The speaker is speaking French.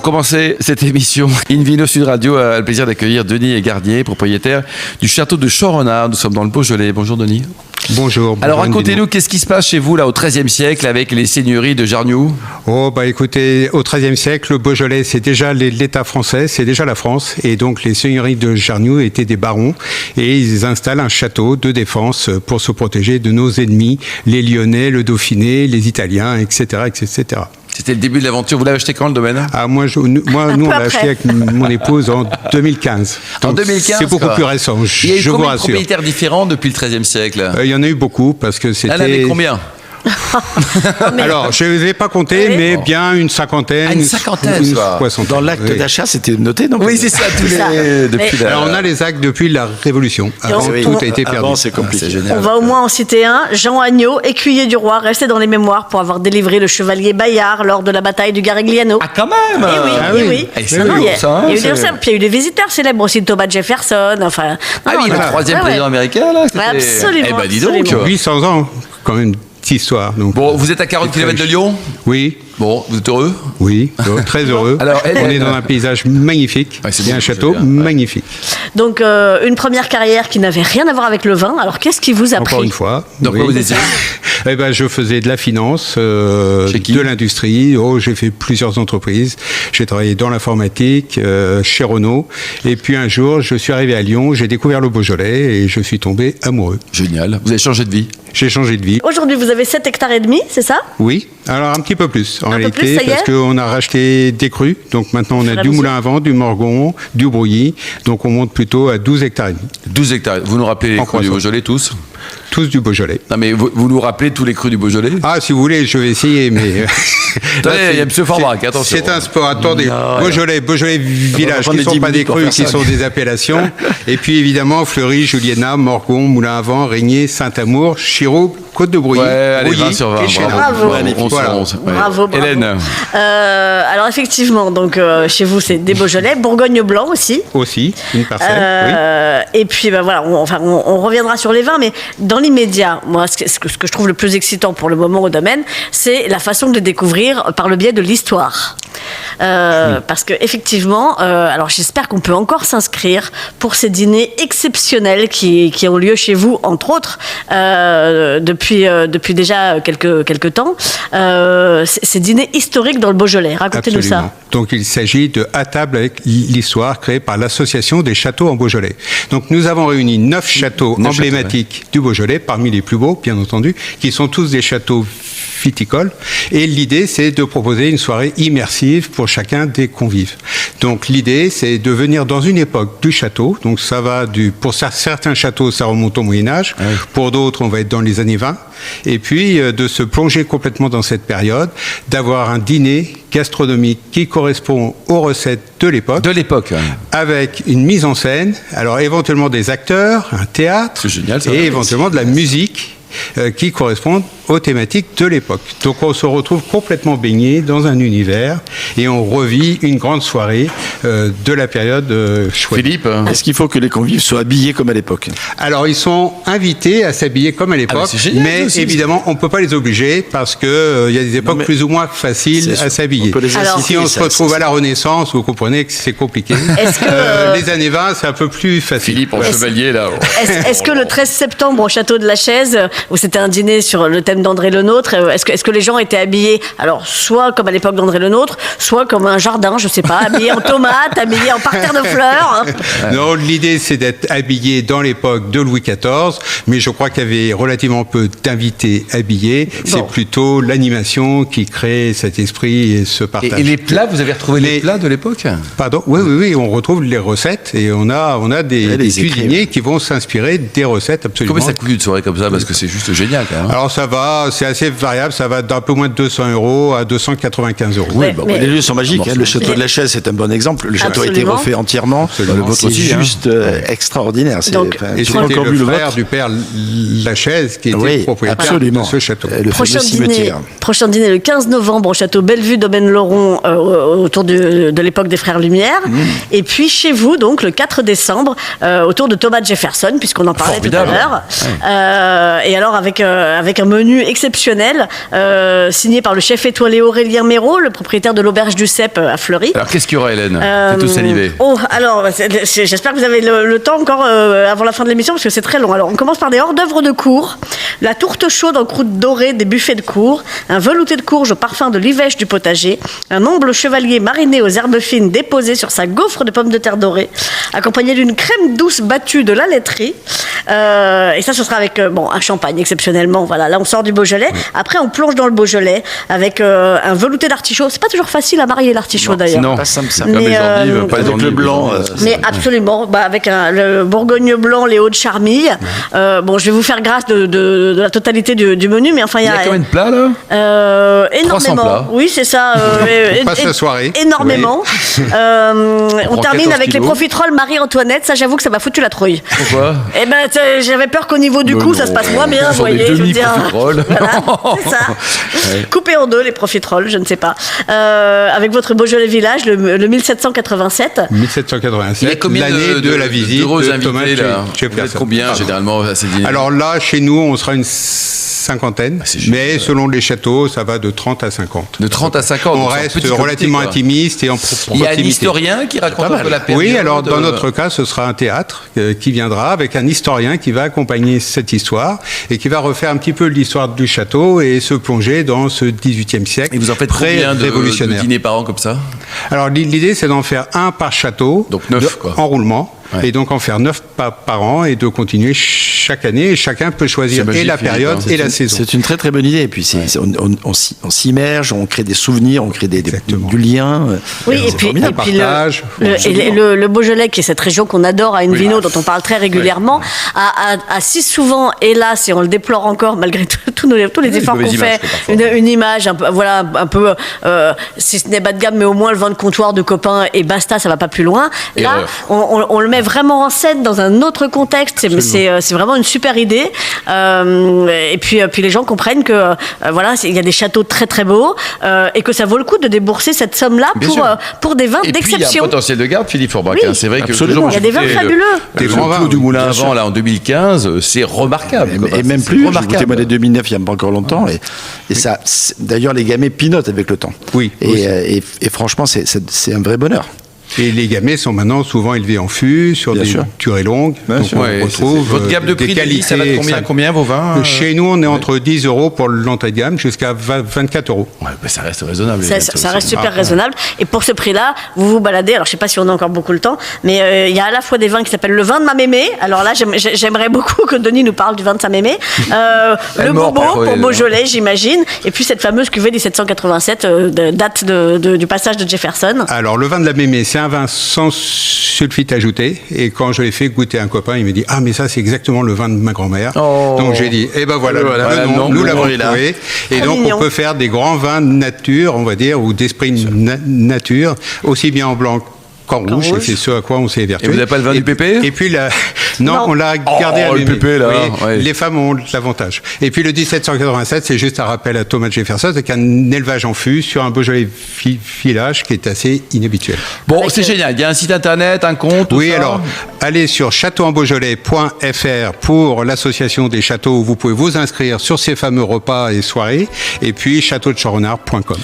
pour commencer cette émission, Invino Sud Radio a le plaisir d'accueillir Denis Garnier, propriétaire du château de Champ-Renard. Nous sommes dans le Beaujolais. Bonjour Denis. Bonjour. Alors racontez-nous, qu'est-ce qui se passe chez vous là au XIIIe siècle avec les seigneuries de Jarniou ? Oh bah écoutez, au XIIIe siècle, le Beaujolais c'est déjà l'État français, c'est déjà la France, et donc les seigneuries de Jarniou étaient des barons et ils installent un château de défense pour se protéger de nos ennemis, les Lyonnais, le Dauphiné, les Italiens, etc., etc. C'était le début de l'aventure. Vous l'avez acheté quand le domaine ? Nous on l'a acheté avec mon épouse en 2015. Donc, en 2015, c'est beaucoup plus récent. Il y a eu je vous combien de rassure. propriétaires différents depuis le XIIIe siècle ? Il y en a eu beaucoup parce que c'était. Elle avait combien ? Alors, je ne les ai pas comptés, mais bien une cinquantaine. Une cinquantaine, une ça. soixantaine. Dans l'acte d'achat, c'était noté, donc. Oui, c'est ça. Alors, on a les actes depuis la Révolution. Avant, tout a été perdu. Avant, c'est compliqué. C'est génial. On va au moins en citer un, Jean Agneau, écuyer du roi, resté dans les mémoires pour avoir délivré le chevalier Bayard lors de la bataille du Garigliano. Ah, quand même. Eh oui. Eh, c'est Non, lourd, il y a- ça, hein, il y a eu c'est- des- Puis il y a eu des visiteurs célèbres aussi, Thomas Jefferson, enfin... Ah oui, le troisième Ouais, président ouais. américain, là. c'était- Ouais, absolument, Eh ben, dis donc. absolument. 800 ans, quand même, petite histoire. Donc, Bon, vous êtes à 40 km de Lyon ? oui, Bon, vous êtes heureux ? oui, très heureux. Alors, on est dans un paysage magnifique. Ouais, c'est Il y a beau, un je château veux dire, ouais. magnifique. Donc, une première carrière qui n'avait rien à voir avec le vin. Alors, qu'est-ce qui vous a Encore pris une fois. Dans quoi vous étiez ? Eh ben, je faisais de la finance, Chez qui ? de l'industrie. J'ai fait plusieurs entreprises. J'ai travaillé dans l'informatique, chez Renault. Et puis un jour, je suis arrivé à Lyon, j'ai découvert le Beaujolais et je suis tombé amoureux. Génial. Vous avez changé de vie ? J'ai changé de vie. Aujourd'hui, vous avez 7 hectares et demi, c'est ça ? Oui, alors un petit peu plus en Un peu réalité, plus, ça y est parce qu'on a racheté des crus. Donc maintenant, on Sur a la du mesure. moulin à vent, du morgon, du brouillis. Donc on monte plutôt à 12 hectares et demi. 12 hectares. Vous nous rappelez les En crus du croissance. Beaujolais tous ? Tous du Beaujolais. Non, mais vous nous rappelez tous les crus du Beaujolais ? Ah, si vous voulez, je vais essayer, mais... Attendez, il y a M. Forbrac, attention. C'est un sport, attendez. Non, Beaujolais village, prendre qui ne les sont pas 10 des minutes pour crus, faire qui ça. sont des appellations. Et puis évidemment, Fleury, Juliena, Morgon, Moulin à Vent, Régnier, Saint-Amour, Chiraud, Côte de Brouilly, Ouais, allez, Brouilly 20 sur 20. et Chénin. Bravo. Ouais, 11 Voilà. sur 11. Ouais. Bravo. Hélène. Alors, effectivement, donc, chez vous, c'est des Beaujolais, Bourgogne blanc aussi. Aussi, une parcelle, Et puis ben voilà, on reviendra sur les vins, mais dans l'immédiat, moi, ce que je trouve le plus excitant pour le moment au domaine, c'est la façon de les découvrir par le biais de l'histoire. Parce que effectivement, alors j'espère qu'on peut encore s'inscrire pour ces dîners exceptionnels qui ont lieu chez vous, entre autres, depuis déjà quelques temps. Ces dîners historiques dans le Beaujolais. Racontez-nous Absolument. ça. Donc il s'agit de À table avec l'histoire créée par l'Association des châteaux en Beaujolais. Donc nous avons réuni 9 châteaux 9 emblématiques du Beaujolais, parmi les plus beaux bien entendu, qui sont tous des châteaux viticoles. Et l'idée c'est de proposer une soirée immersive pour chacun des convives. Donc l'idée c'est de venir dans une époque du château. Donc ça va pour certains châteaux ça remonte au Moyen-Âge, pour d'autres on va être dans les années 20. Et puis de se plonger complètement dans cette période, d'avoir un dîner gastronomique qui correspond aux recettes de l'époque. De l'époque. Avec une mise en scène, alors éventuellement des acteurs, un théâtre, C'est génial, ça. et éventuellement de la musique qui correspondent aux thématiques de l'époque. Donc on se retrouve complètement baigné dans un univers et on revit une grande soirée de la période chouette. Philippe. Est-ce qu'il faut que les convives soient habillés comme à l'époque ? Alors ils sont invités à s'habiller comme à l'époque, c'est génial, mais ça aussi. évidemment, on ne peut pas les obliger parce que il y a des époques mais plus ou moins faciles c'est à sûr. s'habiller. On peut les Alors, Si on se retrouve à la Renaissance, vous comprenez que c'est compliqué. Est-ce que, Les années 20, c'est un peu plus facile. Philippe en chevalier, là. Est-ce que le 13 septembre au château de la Chaise, où c'était un dîner sur le thème d'André Le Nôtre, est-ce que les gens étaient habillés, alors soit comme à l'époque d'André Le Nôtre, soit comme un jardin, je sais pas, habillés en tomates, habillés en parterre de fleurs. Non, l'idée c'est d'être habillé dans l'époque de Louis XIV, mais je crois qu'il y avait relativement peu d'invités habillés. C'est plutôt l'animation qui crée cet esprit et ce partage. Et les plats, vous avez retrouvé les plats de l'époque ? Pardon ? Oui, on retrouve les recettes et on a des les cuisiniers qui vont s'inspirer des recettes absolument. Combien ça coûte une soirée comme ça ? Parce que c'est juste génial, quand même. Alors ça va, c'est assez variable, ça va d'un peu moins de 200 € à 295 €. Ouais, Bon, mais- les lieux sont magiques. Le château de la Chaise, c'est un bon exemple. Le château a été Absolument. refait entièrement. Absolument. Le vôtre C'est aussi, hein. juste extraordinaire. C'est, Donc, enfin, Et j'ai pas c'était encore le vu le frère vôtre. du père Lachaise qui était Oui, propriétaire absolument. de ce château. Le fameux cimetière. Prochain dîner le 15 novembre au château Bellevue d'Aubaine-Lauron, autour de l'époque des Frères Lumière. Et puis chez vous, donc, le 4 décembre, autour de Thomas Jefferson, puisqu'on en parlait Formidable. tout à l'heure. Et alors, avec un menu menu exceptionnel, signé par le chef étoilé Aurélien Méraud, le propriétaire de l'auberge du Cep à Fleury. Alors, qu'est-ce qu'il y aura, Hélène? C'est tout salivé. Alors, j'espère que vous avez le temps encore avant la fin de l'émission, parce que c'est très long. Alors, on commence par des hors-d'œuvre de cour, la tourte chaude en croûte dorée des buffets de cour, un velouté de courge au parfum de l'ivèche du potager, un humble chevalier mariné aux herbes fines déposé sur sa gaufre de pommes de terre dorées, accompagné d'une crème douce battue de la laiterie. Et ça, ce sera avec un champagne exceptionnellement. Voilà, là, on sort du Beaujolais. Après, on plonge dans le Beaujolais avec un velouté d'artichaut. C'est pas toujours facile à marier l'artichaut d'ailleurs. Non, Pas simple, ça. Comme les endives, pas les avec endives. le blanc. Mais absolument, avec le Bourgogne blanc, les Hauts-de-Charmille. Je vais vous faire grâce de la totalité du menu, mais enfin, Il y a combien de plats, là? énormément. plats. Oui, c'est ça. On passe la soirée. Énormément. On prend termine 14 avec les kilos. profiteroles Marie-Antoinette. Ça, j'avoue que ça m'a foutu la trouille. Pourquoi? Eh ben, j'avais peur qu'au niveau du Mais coup, non, ça se passe moins bien, ce vous sont des voyez. Je veux dire. demi-profiteroles. Voilà, c'est ça. Coupé en deux, les profiteroles, je ne sais pas. Avec votre Beaujolais Village, le 1787. 1787, Il y a combien l'année de la visite d'heureux de Thomas invités, là? Vous êtes Jefferson. combien, généralement, à ces dîners? Alors là, chez nous, on sera une cinquantaine, c'est génial. mais selon les châteaux, ça va de 30 à 50. De 30 à 50. On donc c'est un reste petit comité, relativement quoi. intimiste et en Il y a un proximité. historien qui raconte un peu la période. Oui, alors dans notre cas, ce sera un théâtre qui viendra avec un historien qui va accompagner cette histoire et qui va refaire un petit peu l'histoire du château et se plonger dans ce XVIIIe siècle. Et vous en faites combien de révolutionnaire. dîners par an comme ça? Alors l'idée, c'est d'en faire un par château, Donc 9, quoi. en roulement. Ouais. Et donc en faire 9 par an et de continuer chaque année. Et chacun peut choisir C'est magique, et la Philippe, période hein. et la saison. C'est une très très bonne idée. Et puis on s'immerge, on crée des souvenirs, on crée Exactement. du lien. Oui, et C'est puis, formidable. partage, le Beaujolais, qui est cette région qu'on adore à Invino, dont on parle très régulièrement, a si souvent, hélas, et on le déplore encore malgré tous les efforts mauvaises qu'on images, fait, quoi, parfois. une image un peu, si ce n'est bas de gamme, mais au moins le vin de comptoir de copains et basta, ça va pas plus loin. Là, on le met vraiment en scène dans un autre contexte. C'est vraiment une super idée. Et puis les gens comprennent que il y a des châteaux très très beaux et que ça vaut le coup de débourser cette somme-là Bien sûr. pour des vins Et puis, il y a un d'exception. potentiel de garde, Philippe Forbach. Oui, Hein. C'est vrai que absolument. toujours, Il y a des vins j'ai fait fabuleux. Des Le grands vins, Clos du Moulin bien sûr. avant, là, en 2015, c'est remarquable. quoi. Et même C'est plus, je remarquable. goûtais moi les 2009 il n'y a pas encore longtemps. Et ça, d'ailleurs, les gamay pinotent avec le temps. Oui, aussi. Et franchement, c'est un vrai bonheur. Et les gamay sont maintenant souvent élevés en fût, sur Bien des sûr. durées longues. Donc sûr. on Ouais, retrouve votre gamme de des prix, qualités. ça va de combien vos vins Chez nous, on est entre 10 euros pour l'entrée de gamme jusqu'à 24 euros. Ouais, bah, ça reste raisonnable. Ça reste super raisonnable. Et pour ce prix-là, vous vous baladez. Alors, je sais pas si on a encore beaucoup le temps, mais il y a à la fois des vins qui s'appellent le vin de ma mémé. Alors là, j'aimerais beaucoup que Denis nous parle du vin de sa mémé. Le mort, Bobo parfois, pour elle est Beaujolais, j'imagine. Et puis cette fameuse cuvée 1787, date du passage de Jefferson. Alors, le vin de la mémé, c'est un vin sans sulfite ajouté. Et quand je l'ai fait goûter à un copain, il me dit « Ah, mais ça, c'est exactement le vin de ma grand-mère. Oh. Donc, j'ai dit « Eh ben voilà, Voilà, le nom, non, nous le l'avons nom est là. trouvé. » Et Trop donc, mignon. on peut faire des grands vins de nature, on va dire, ou d'esprit nature, aussi bien en blanc qu'en rouge. Et c'est ce à quoi on s'est évertué. Et vous n'avez pas le vin du pépé? Et puis, non, Non. on l'a gardé à le mémé. pépé, là, Oui, ouais. Les femmes ont l'avantage. Et puis, le 1787, c'est juste un rappel à Thomas Jefferson, avec un élevage en fût sur un Beaujolais village qui est assez inhabituel. Bon, c'est génial. Il y a un site internet, un compte. tout Oui, ça. alors, allez sur châteauenbeaujolais.fr pour l'association des châteaux où vous pouvez vous inscrire sur ces fameux repas et soirées, et puis châteaudechoronard.com.